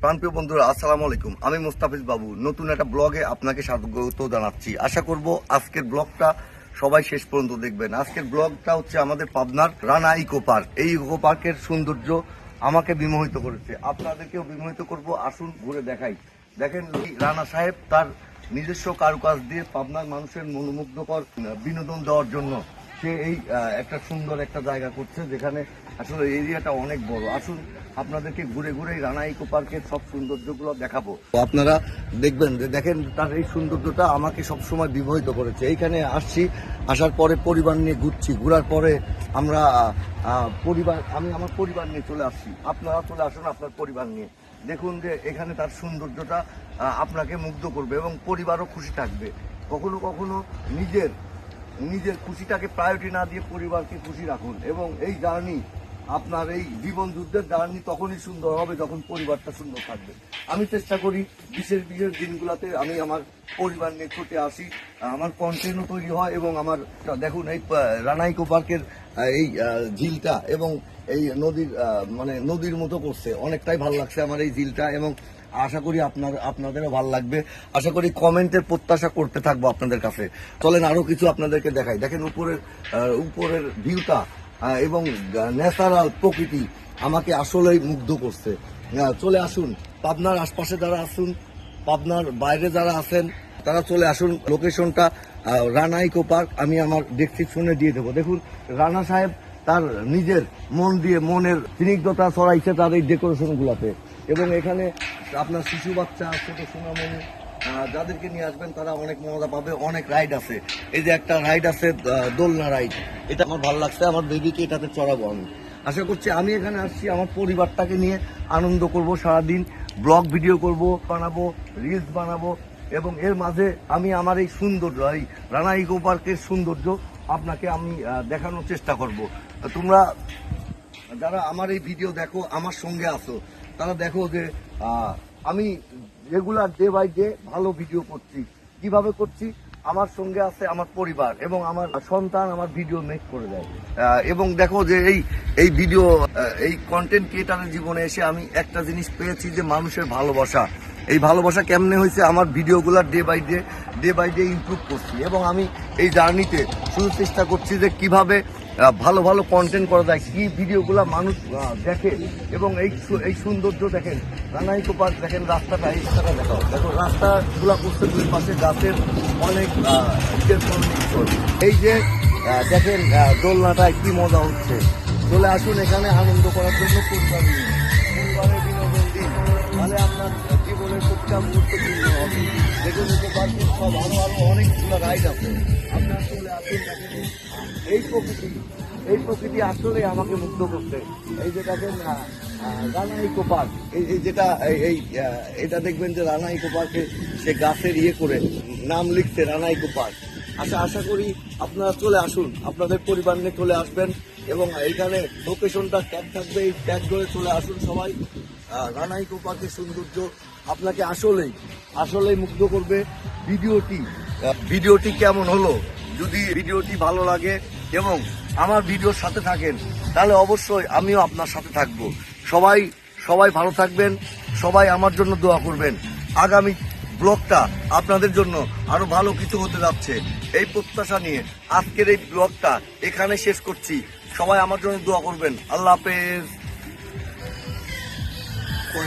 প্রাণপ্রিয় বন্ধুরা, আসসালামু আলাইকুম। আমি মুস্তাফিজ বাবু নতুন একটা ব্লগে আপনাকে স্বাগত জানাচ্ছি। আশা করব আজকের ব্লগটা সবাই শেষ পর্যন্ত দেখবেন। আজকের ব্লগটা হচ্ছে আমাদের পাবনার রানা ইকো পার্ক। এই ইকো পার্কের সৌন্দর্য আমাকে বিমোহিত করেছে, আপনাদেরকেও বিমোহিত করব। আসুন ঘুরে দেখাই। দেখেন, রানা সাহেব তার নিজস্ব কারুকাজ দিয়ে পাবনার মানুষের মনোমুগ্ধকর বিনোদন দেওয়ার জন্য সে এই একটা সুন্দর একটা জায়গা করছে, যেখানে আসলে এরিয়াটা অনেক বড়। আসুন আপনাদেরকে ঘুরে ঘুরে রানা ইকো পার্কের সব সৌন্দর্যগুলো দেখাবো। আপনারা দেখবেন যে দেখেন তার এই সৌন্দর্যটা আমাকে সবসময় বিমোহিত করেছে। এইখানে আসছি, আসার পরে পরিবার নিয়ে ঘুরছি, ঘোরার পরে আমরা আমি আমার পরিবার নিয়ে চলে আসছি। আপনারা চলে আসুন আপনার পরিবার নিয়ে, দেখুন যে এখানে তার সৌন্দর্যটা আপনাকে মুগ্ধ করবে এবং পরিবারও খুশি থাকবে। কখনো কখনো নিজের খুশিটাকে প্রায়োরিটি না দিয়ে পরিবারকে খুশি রাখুন, এবং এই জার্নি, আপনার এই জীবন যুদ্ধের জার্নি তখনই সুন্দর হবে যখন পরিবারটা সুন্দর থাকবে। আমি চেষ্টা করি বিশেষ দিনগুলোতে আমি আমার পরিবার নিয়ে ছুটে আসি, আমার কন্টেন্টও তৈরি হয়। এবং আমার দেখুন এই রানা ইকো পার্কের এই ঝিলটা এবং এই নদীর মতো করছে, অনেকটাই ভালো লাগছে আমার এই ঝিলটা, এবং আশা করি আপনাদেরও ভালো লাগবে। আশা করি কমেন্টের প্রত্যাশা করতে থাকবো আপনাদের কাছে। চলেন আরো কিছু আপনাদেরকে দেখাই। দেখেন উপরের ভিউটা এবং ন্যাচারাল প্রকৃতি আমাকে আসলেই মুগ্ধ করছে। চলে আসুন, পাবনার আশপাশে যারা আসুন, পাবনার বাইরে যারা আছেন তারা চলে আসুন। লোকেশনটা রানা ইকো পার্ক, আমি আমার ডেসক্রিপশনে দিয়ে দেবো। দেখুন, রানা সাহেব তার নিজের মন দিয়ে মনের স্নিগ্ধতা ছড়াইছে তার এই ডেকোরেশন গুলাতে। এবং এখানে আপনার শিশু বাচ্চা, ছোট সোনামণি যাদেরকে নিয়ে আসবেন তারা অনেক মজা পাবে। অনেক রাইড আছে, এই যে একটা রাইড আছে দোলনা রাইড, এটা আমার ভালো লাগছে। আমার বেবিকে এটাতে চড়াবো আমি। আশা করছি আমি এখানে আসছি আমার পরিবারটাকে নিয়ে আনন্দ করব, সারাদিন ব্লগ ভিডিও করব, বানাবো, রিলস বানাবো, এবং এর মাঝে আমি আমার এই সৌন্দর্য, এই রানা ইকো পার্কের সৌন্দর্য আপনাকে আমি দেখানোর চেষ্টা করব। তোমরা যারা আমার এই ভিডিও দেখো, আমার সঙ্গে আসো, তারা দেখো যে আমি রেগুলার ডে বাই ডে ভালো ভিডিও করছি। কিভাবে করছি? আমার সঙ্গে আছে আমার পরিবার এবং আমার সন্তান আমার ভিডিও মেক করে দেয়। এবং দেখো যে এই ভিডিও, এই কন্টেন্ট ক্রিয়েটারের জীবনে এসে আমি একটা জিনিস পেয়েছি, যে মানুষের ভালোবাসা। এই ভালোবাসা কেমনে হয়েছে? আমার ভিডিওগুলো ডে বাই ডে ইমপ্রুভ করছি, এবং আমি এই জার্নিতে শুধু চেষ্টা করছি যে কিভাবে ভালো ভালো কন্টেন্ট করা যায়, কি ভিডিওগুলো মানুষ দেখে। এবং এই সৌন্দর্য দেখেন, রানা ইকো পার্ক দেখেন, রাস্তাটা দেখাও। দেখো রাস্তাগুলা করছে দুই পাশে গাছের অনেক এই যে দেখেন দোলনাটায় কি মজা হচ্ছে। চলে আসুন এখানে আনন্দ করার জন্য পরিবারের বিনোদন দিন, তাহলে আপনার জীবনের প্রতিটা গুরুত্বপূর্ণ হবে। দেখুন ইকো পার্কের সব আরো অনেকগুলো রাইড আছে। আপনার চলে আসুন, দেখেন এই প্রকৃতি আসলে আমাকে মুগ্ধ করছে। এই যে দেখেন রানা ইকো পার্ক, এটা দেখবেন যে রানা ইকো পার্কে সে গাছের করে নাম লিখছে রানা ইকো পার্ক। আশা করি আপনারা চলে আসুন, আপনাদের পরিবার নিয়ে চলে আসবেন, এবং এইখানে লোকেশনটা ট্যাগ থাকবে, এই ট্যাগ ধরে চলে আসুন সবাই। রানা ইকো পার্কের সৌন্দর্য আপনাকে আসলেই মুগ্ধ করবে। ভিডিওটি কেমন হলো? যদি ভিডিওটি ভালো লাগে এবং আমার ভিডিওর সাথে থাকেন, তাহলে অবশ্যই আমিও আপনার সাথে থাকবো। সবাই ভালো থাকবেন, সবাই আমার জন্য দোয়া করবেন। আগামী ব্লগটা আপনাদের জন্য আরো ভালো কিছু হতে যাচ্ছে, এই প্রত্যাশা নিয়ে আজকের এই ব্লগটা এখানে শেষ করছি। সবাই আমার জন্য দোয়া করবেন। আল্লাহ হাফেজ।